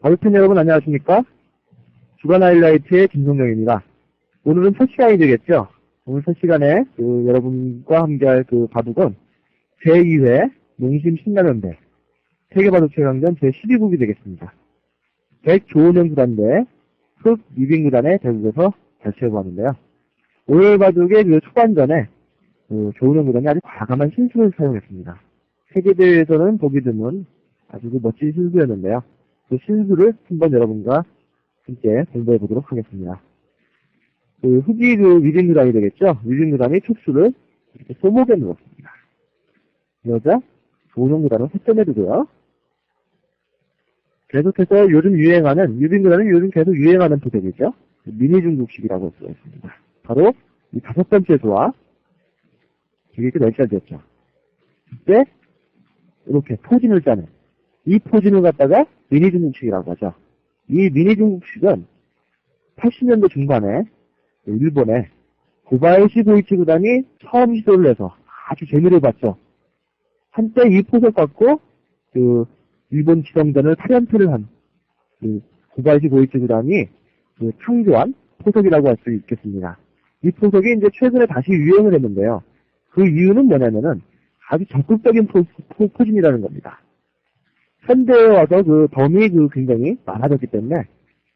아울팬 여러분 안녕하십니까? 주간 하이라이트의 김성경입니다. 오늘은 첫 시간이 되겠죠? 오늘 첫 시간에 여러분과 함께할 바둑은 제2회 농심 신라면대 세계바둑 최강전 제12국이 되겠습니다. 백조은영 구단 대 흑유빈 구단의 대국에서 결체해보았는데요. 오늘 바둑의 초반전에 조은영 구단이 아주 과감한 신수를 사용했습니다. 세계대회에서는 보기 드문 아주 멋진 신수였는데요. 그 신수를 한번 여러분과 함께 공부해 보도록 하겠습니다. 흑이 유빈 구단이 되겠죠? 유빈 구단이 촉수를 이렇게 소목에 넣었습니다. 여자 조은영 구단은 헛점에 두고요. 계속해서 요즘 유행하는, 유빈 구단은 요즘 계속 유행하는 포tek이죠. 미니 중국식이라고 할 수가 있습니다. 바로 이 5번째 조와 이게 이렇게 멸시되었죠. 그때 이렇게 포진을 짜는 이 포진을 갖다가 미니 중국식이라고 하죠. 이 미니 중국식은 80년대 중반에 일본의 고바야시 고이치 구단이 처음 시도를 해서 아주 재미를 봤죠. 한때 이 포석 갖고 일본 지성전을 8연패를 한 고바야시 고이치 구단이 창조한 포석이라고 할 수 있겠습니다. 이 포석이 이제 최근에 다시 유행을 했는데요. 그 이유는 뭐냐면은 아주 적극적인 포진이라는 겁니다. 현대에 와서 덤이 굉장히 많아졌기 때문에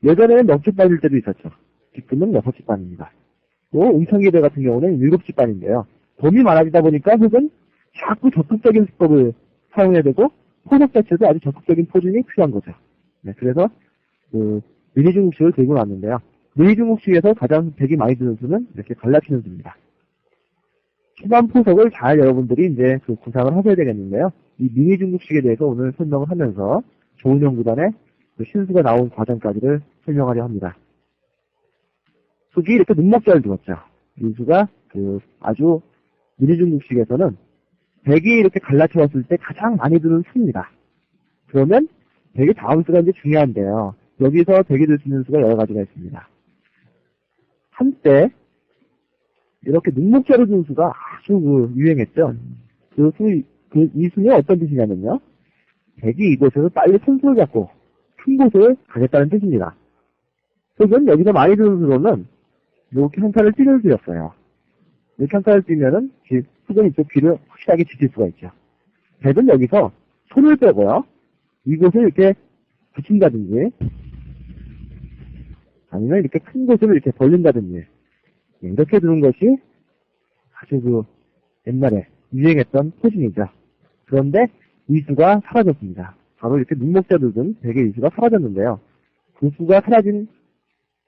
예전에는 넉 집 반일 때도 있었죠. 지금은 6집 반입니다. 또 응창기대 같은 경우는 7집 반인데요. 덤이 많아지다 보니까 흑은 자꾸 적극적인 수법을 사용해야 되고 포석 자체도 아주 적극적인 포진이 필요한 거죠. 네, 그래서 미니 중국식을 들고 왔는데요. 미니 중국식에서 가장 덱이 많이 드는 수는 이렇게 갈라치는 수입니다. 초반 포석을 잘 여러분들이 이제 구상을 하셔야 되겠는데요. 이 미니 중국식에 대해서 오늘 설명을 하면서 조은영 구단의 신수가 나온 과정까지를 설명하려 합니다. 흑이 이렇게 눈목자를 두었죠. 민수가 아주 미니 중국식에서는 백이 이렇게 갈라치웠을 때 가장 많이 드는 수입니다. 그러면 백의 다음 수가 이제 중요한데요. 여기서 백이 들 수 있는 수가 여러 가지가 있습니다. 한때 이렇게 눈목자로 둔 수가 아주 유행했죠. 이 수는 어떤 뜻이냐면요. 백이 이곳에서 빨리 선수를 잡고 큰 곳을 가겠다는 뜻입니다. 흑은 여기서 많이 드는 수로는 이렇게 한 칸을 뛰는 수였어요. 이렇게 한 칸을 뛰면은 흑은 이쪽 귀를 확실하게 지킬 수가 있죠. 백은 여기서 손을 빼고요. 이곳을 이렇게 붙인다든지 아니면 이렇게 큰 곳을 이렇게 벌린다든지 이렇게 두는 것이 아주 옛날에 유행했던 포진이죠. 그런데 이 수가 사라졌습니다. 바로 이렇게 눈목자로 둔 백의 이 수가 사라졌는데요. 그 수가 사라진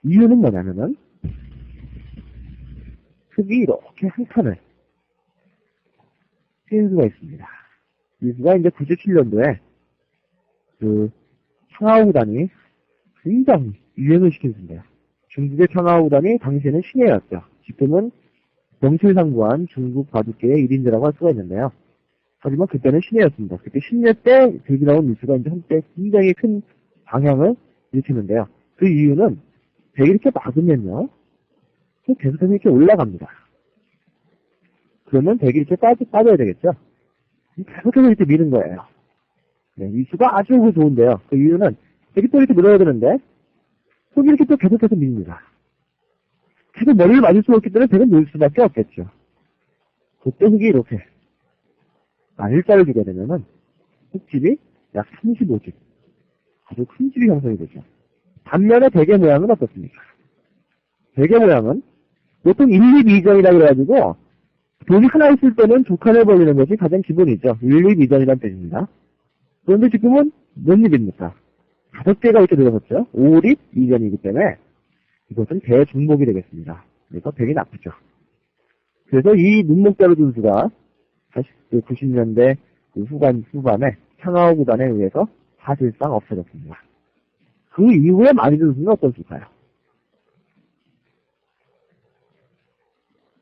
이유는 뭐냐면은 흑이 이렇게 한 칸을 띄는 수가 있습니다. 이 수가 이제 97년도에 청하오 구단이 굉장히 유행을 시킨 수인데요. 중국의 청하오 구단이 당시에는 신예였죠. 지금은 명실상부한 중국 바둑계의 1인자라고 할 수가 있는데요. 하지만 그때는 신예였습니다. 그때 신예 때 들고 나온 이수가 이제 한때 굉장히 큰 방향을 일으키는데요. 그 이유는 백이 이렇게 막으면요. 계속해서 이렇게 올라갑니다. 그러면 백이 이렇게 빠져야 되겠죠. 계속해서 이렇게 미는 거예요. 네, 이수가 아주 좋은데요. 그 이유는 백이 또 이렇게 밀어야 되는데 흑이 이렇게 또 계속해서 밉니다. 계속 머리를 맞을 수 없기 때문에 백은 밀 수밖에 없겠죠. 그때 흑이 이렇게 일자를 주게 되면은 흑집이 약 35집 아주 큰 집이 형성이 되죠. 반면에 백의 모양은 어떻습니까? 백의 모양은 보통 1, 2, 2전이라 그래가지고 돈이 하나 있을 때는 2칸을 벌리는 것이 가장 기본이죠. 1, 2, 2전이라는 뜻입니다. 그런데 지금은 몇 입입니까? 5개가 이렇게 들어섰죠. 5립 2전이기 때문에 이것은 대중목이 되겠습니다. 그래서 백이 나쁘죠. 그래서 이 눈목자로 둔 수가 90년대 후반에 청하오 구단에 의해서 사실상 없어졌습니다. 그 이후에 많이 든 수는 어떤 수일까요?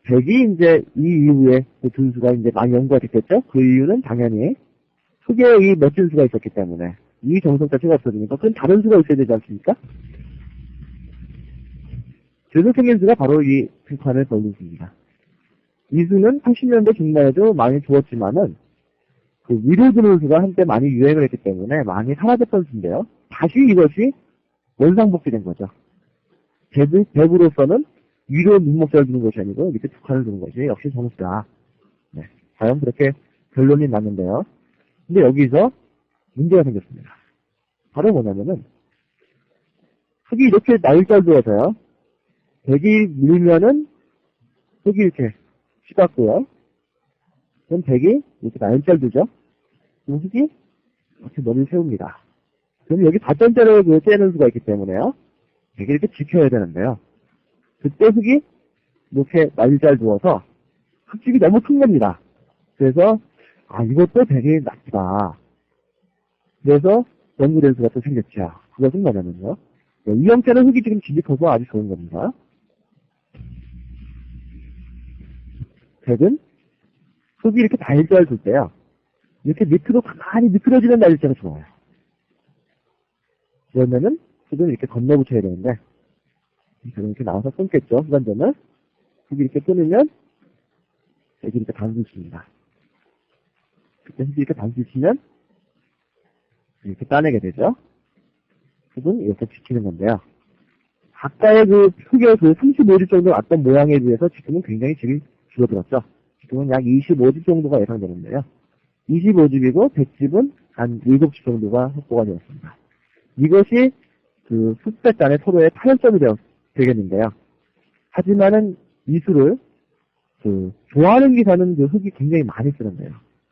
백이 이제 이 이후에 든 수가 이제 많이 연구가 됐겠죠? 그 이유는 당연히 흑의 이 멋진 수가 있었기 때문에 이 정석 자체가 없어지니까 그건 다른 수가 있어야 되지 않습니까? 그래서 생긴 수가 바로 이 칸을 벌린 수입니다. 이 수는 80년대 중반에도 많이 주었지만은 그 위로 드는 수가 한때 많이 유행을 했기 때문에 많이 사라졌던 수인데요. 다시 이것이 원상복귀된 거죠. 덱으로서는 위로 눈목자를 두는 것이 아니고 밑에 두 칸을 두는 것이 역시 정수다. 네. 과연 그렇게 결론이 났는데요. 근데 여기서 문제가 생겼습니다. 바로 뭐냐면은 흙이 이렇게 날짜를 두어서요. 덱이 밀면은 흙이 이렇게 치닫고요. 그럼 덱이 이렇게 날짜를 두죠. 그럼 흙이 이렇게 머리를 세웁니다. 그럼 여기 4점대로 째는 수가 있기 때문에요. 덱이 이렇게 지켜야 되는데요. 그때 흙이 이렇게 날짜를 두어서 흙집이 너무 큰 겁니다. 그래서 이것도 되게 나쁘다. 그래서 연구된 수가 또 생겼죠. 그것은 뭐냐면요. 이 형태는 흙이 지금 집이 커서 아주 좋은 겁니다. 덱은 흙이 이렇게 날짜를 둘 때요. 이렇게 밑으로 가만히 미끄러지는 날짜가 좋아요. 그러면은 흙은 이렇게 건너붙여야 되는데 이렇게 나와서 끊겠죠. 후반전은 흙이 이렇게 끊으면 덱이 이렇게 단수 칩니다. 그때 흙이 이렇게 단수 치면 이렇게 따내게 되죠. 흙은 이렇게 지키는 건데요. 아까의 그 흙의 그 35집 정도 왔던 모양에 비해서 지금은 굉장히 질이 줄어들었죠. 지금은 약 25집 정도가 예상되는데요. 25집이고 100집은 한 7집 정도가 확보가 되었습니다. 이것이 그 숫백 간의 서로의 타협점이 되겠는데요. 하지만은 이 수를 좋아하는 기사는 그 흙이 굉장히 많이 쓰는데요.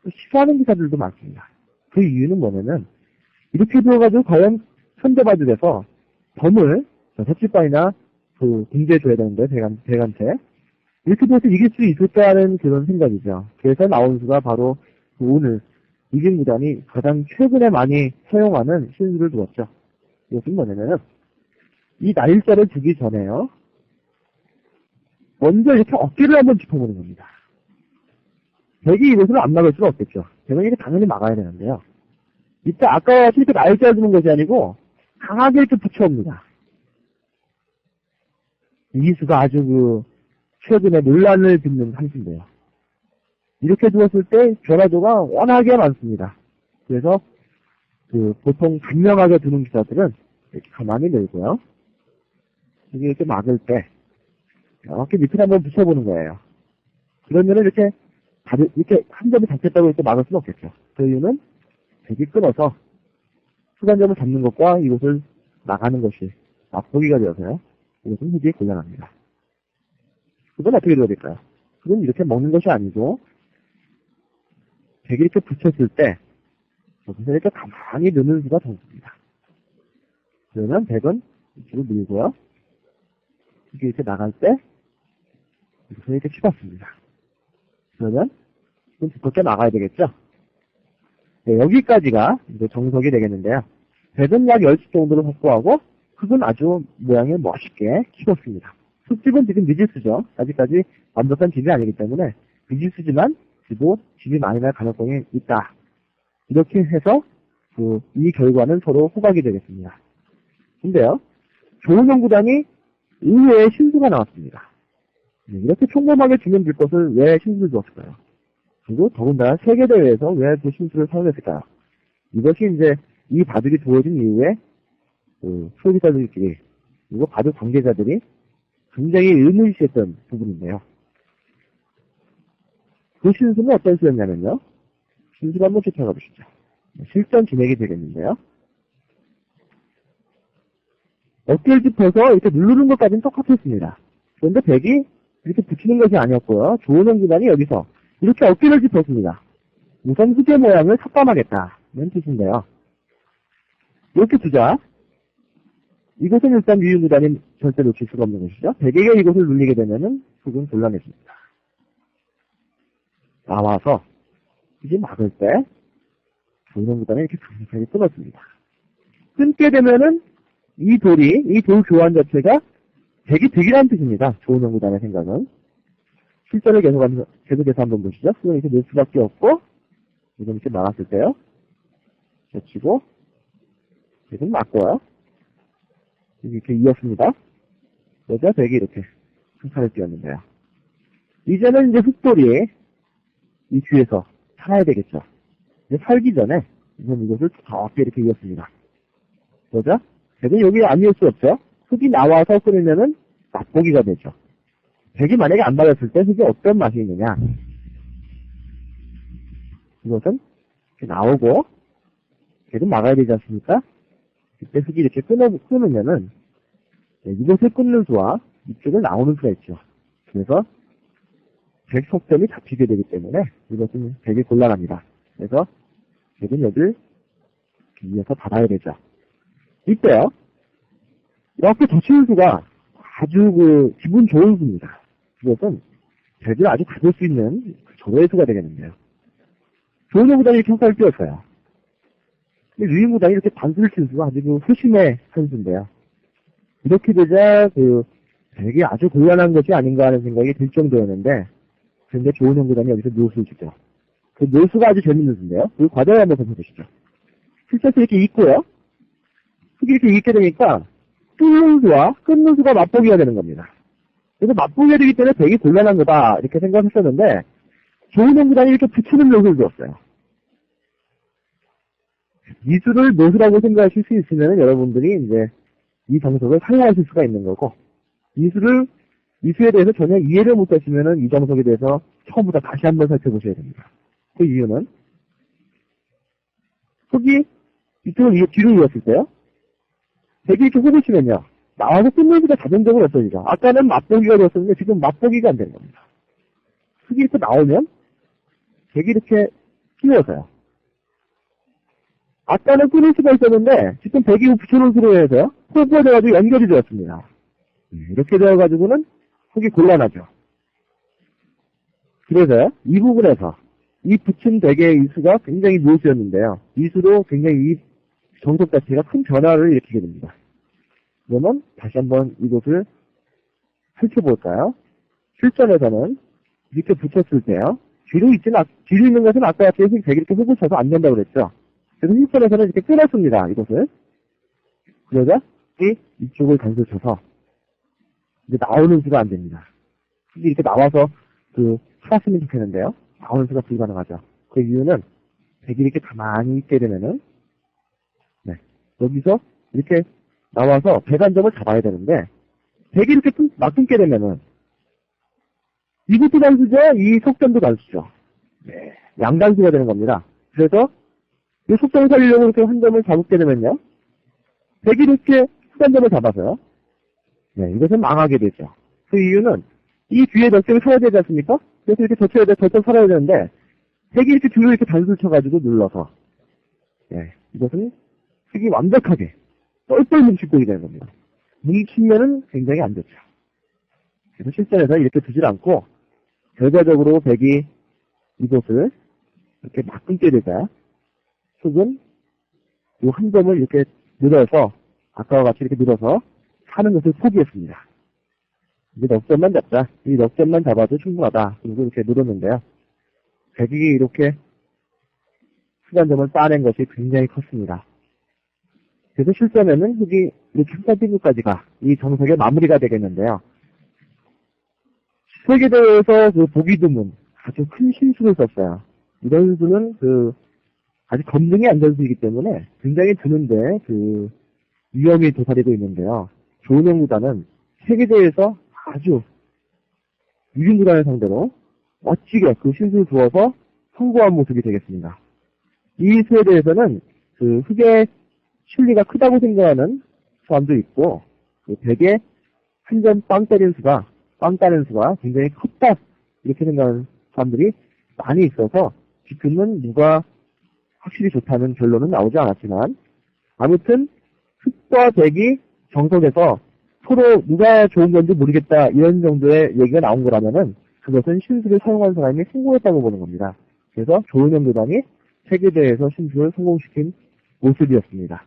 싫어하는 기사들도 많습니다. 그 이유는 뭐냐면 이렇게 들어가지고 과연 선대바지 돼서 덤을 색칠반이나 공제해줘야 되는데 덱한테 이렇게 돼서 이길 수 있을까라는 그런 생각이죠. 그래서 나온 수가 바로 오늘 이긴 구단이 가장 최근에 많이 사용하는 신수를 두었죠. 이것은 뭐냐면은 이 날짜를 주기 전에요. 먼저 이렇게 어깨를 한번 짚어보는 겁니다. 덱이 이것을 안 막을 수는 없겠죠. 덱은 이렇게 당연히 막아야 되는데요. 이때 아까와 같이 이렇게 날짜를 주는 것이 아니고 강하게 이렇게 붙여옵니다. 이 수가 아주 최근에 논란을 빚는 한수인데요. 이렇게 두었을 때 변화도가 워낙에 많습니다. 그래서 보통 단명하게 두는 기사들은 이렇게 가만히 내고요. 이렇게 막을 때 이렇게 밑에 한번 붙여보는 거예요. 그러면은 이렇게 한 점이 닿겠다고 이렇게 막을 수는 없겠죠. 그 이유는 덱이 끊어서 수간점을 잡는 것과 이것을 나가는 것이 맞보기가 되어서요. 이것은 흙이 곤란합니다. 그건 어떻게 되어야 될까요? 그건 이렇게 먹는 것이 아니고 덱이 이렇게 붙였을 때 여기서 이렇게 가만히 넣는 수가 정수입니다. 그러면 덱은 이쪽으로 밀고요. 이게 이렇게 나갈 때 여기서 이렇게 치봤습니다. 그러면 좀 두껍게 나가야 되겠죠? 네, 여기까지가 이제 정석이 되겠는데요. 덱은 약 10집 정도를 확보하고 흙은 아주 모양이 멋있게 키웠습니다. 흙집은 지금 미지수죠. 아직까지 완벽한 집이 아니기 때문에 미지수지만 그래도 집이 많이 날 가능성이 있다. 이렇게 해서 이 결과는 서로 호각이 되겠습니다. 근데요, 조은영 구단이 의외의 신수가 나왔습니다. 이렇게 평범하게 주면 될 것을 왜 신수를 주었을까요? 그리고 더군다나 세계대회에서 왜 그 신수를 사용했을까요? 이것이 이제 이 바둑이 주어진 이후에 소비자들끼리 그리고 바둑 관계자들이 굉장히 의문시했던 부분인데요. 그 신수는 어떤 수였냐면요. 신수를 한번 쫓아가 보시죠. 실전 진행이 되겠는데요. 어깨를 짚어서 이렇게 누르는 것까지는 똑같았습니다. 그런데 덱이 이렇게 붙이는 것이 아니었고요. 조은영 구단이 여기서 이렇게 어깨를 짚었습니다. 우선 흙의 모양을 삭감하겠다는 뜻인데요. 이렇게 두자. 이것은 일단 유유 구단이 절대 놓칠 수가 없는 것이죠. 덱에게 이것을 눌리게 되면은 흙은 곤란해집니다. 나와서 이제 막을 때 조은영 구단이 이렇게 강력하게 끊었습니다. 끊게 되면은 이 돌 교환 자체가 덱이라는 뜻입니다. 조은영 구단의 생각은. 실전을 계속해서 한번 보시죠. 흙은 이렇게 넣을 수밖에 없고, 이건 이렇게 나갔을 때요. 젖히고, 덱은 맞고요. 이렇게 이었습니다. 여기가 덱이 이렇게 한 칸을 띄었는데요. 이제는 이제 흙돌이 이 뒤에서 살아야 되겠죠. 이제 살기 전에 우선 이것을 두껍게 이렇게 이었습니다. 그죠? 백은 여기 안 이을 수 없죠. 흙이 나와서 끓이면은 맛보기가 되죠. 백이 만약에 안 맞았을 때 흙이 어떤 맛이 있느냐. 이것은 이렇게 나오고 백은 막아야 되지 않습니까? 그때 흙이 이렇게 끊으면은 이것을 끊는 수와 이쪽을 나오는 수가 있죠. 그래서 백 속점이 잡히게 되기 때문에 이것은 되게 곤란합니다. 그래서 백은 여기를 위에서 받아야 되죠. 이때요. 이렇게 젖히는 수가 아주 기분 좋은 수입니다. 이것은 백을 아주 가질 수 있는 조로의 수가 되겠는데요. 좋은 경우단이 이렇게 효과를 띄웠어요. 근데 유인구단이 이렇게 단수를 친 수가 아주 소심해 한 수인데요. 이렇게 되자 백이 아주 곤란한 것이 아닌가 하는 생각이 들 정도였는데, 그런데 조은영 구단이 여기서 묘수를 주죠. 그 묘수가 아주 재밌는 수인데요. 그 과정을 한번 보셔보시죠. 실제로 이렇게 있고요. 이렇게 있게 되니까 뚫는 수와 끊는 수가 맛보기가 되는 겁니다. 그래서 맛보기가 되기 때문에 백이 곤란한 거다 이렇게 생각했었는데, 조은영 구단이 이렇게 붙이는 묘수를 주었어요. 이 수를 묘수라고 생각하실 수 있으면 여러분들이 이제 이 정석을 사용하실 수가 있는 거고, 이 수에 대해서 전혀 이해를 못하시면은 이 정석에 대해서 처음부터 다시 한번 살펴보셔야 됩니다. 그 이유는 흙이 이쪽을 뒤로 이었을 때요. 백이 이렇게 흙을 치면요. 나와서 끊는 수가 자동적으로 없어지죠. 아까는 맛보기가 되었었는데 지금 맛보기가 안 되는 겁니다. 흙이 이렇게 나오면 백이 이렇게 끼워서요. 아까는 끊을 수가 있었는데 지금 백이 붙여놓은 수로 해서 호흡가 돼가지고 연결이 되었습니다. 이렇게 되어가지고는 흙이 곤란하죠. 그래서 이 부분에서 이 붙인 백의 이 수가 굉장히 묘수였는데요. 이 수도 굉장히 이 정석 자체가 큰 변화를 일으키게 됩니다. 그러면 다시 한번 이것을 살펴볼까요? 실전에서는 이렇게 붙였을 때요. 뒤로 있는 것은 아까 같이 백이 이렇게 흙을 쳐서 안 된다고 그랬죠. 그래서 실전에서는 이렇게 끊었습니다. 이것을. 그러자 이쪽을 단수 쳐서 이제 나오는 수가 안 됩니다. 이렇게 나와서 살았으면 좋겠는데요. 나오는 수가 불가능하죠. 그 이유는 백이 이렇게 가만히 있게 되면은 여기서 이렇게 나와서 백 한 점을 잡아야 되는데 백이 이렇게 막 끊게 되면은 이것도 단수죠. 이 속점도 단수죠. 양단수가 되는 겁니다. 그래서 이 속점을 살리려고 이렇게 한 점을 잡게 되면요. 백이 이렇게 한 점을 잡아서요. 이것은 망하게 되죠. 그 이유는 이 뒤에 넉점이 살아야 되지 않습니까? 그래서 이렇게 젖혀 살아야 되는데 백이 이렇게 뒤로 이렇게 단수를 쳐가지고 눌러서 이것은 흙이 완벽하게 똘똘 뭉치고 되는 겁니다. 뭉치면은 굉장히 안 좋죠. 그래서 실전에서 이렇게 두질 않고 결과적으로 백이 이것을 이렇게 막 끊게 되자 흙은 이 한 점을 이렇게 늘어서 아까와 같이 이렇게 늘어서 사는 것을 포기했습니다. 이제 넉점만 잡자. 이 넉점만 잡아도 충분하다. 그리고 이렇게 늘었는데요. 백이 이렇게 흙 점을 따낸 것이 굉장히 컸습니다. 그래서 실전에는 흙이 이렇게 흑단빙구까지가 이 정석의 마무리가 되겠는데요. 세계대회에서 보기 드문 아주 큰 신수를 썼어요. 이런 수는 아직 검증이 안 된 수이기 때문에 굉장히 드는데 위험이 도사리고 있는데요. 조은영 구단은 세계대회에서 아주 유진 구단을 상대로 멋지게 그 신수를 두어서 성공한 모습이 되겠습니다. 이 수에 대해서는 흙의 실리가 크다고 생각하는 사람도 있고 백에 한 점 빵 따는 수가 굉장히 컸다 이렇게 생각하는 사람들이 많이 있어서 지금은 누가 확실히 좋다는 결론은 나오지 않았지만 아무튼 흙과 백이 정석에서 서로 누가 좋은 건지 모르겠다 이런 정도의 얘기가 나온 거라면은 그것은 신수를 사용한 사람이 성공했다고 보는 겁니다. 그래서 조은영 구단이 세계대회에서 신수를 성공시킨 모습이었습니다.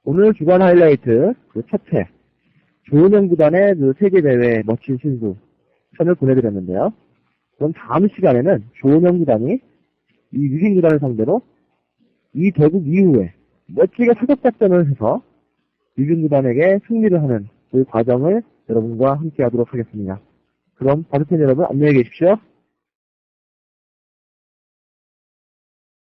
오늘 주간 하이라이트 첫 회 조은영 구단의 세계대회 멋진 신수 편을 보내드렸는데요. 그럼 다음 시간에는 조은영 구단이 이 유진 구단을 상대로 이 대국 이후에 멋지게 사격작전을 해서 유진 구단에게 승리를 하는 그 과정을 여러분과 함께 하도록 하겠습니다. 그럼 바둑팬 여러분 안녕히 계십시오.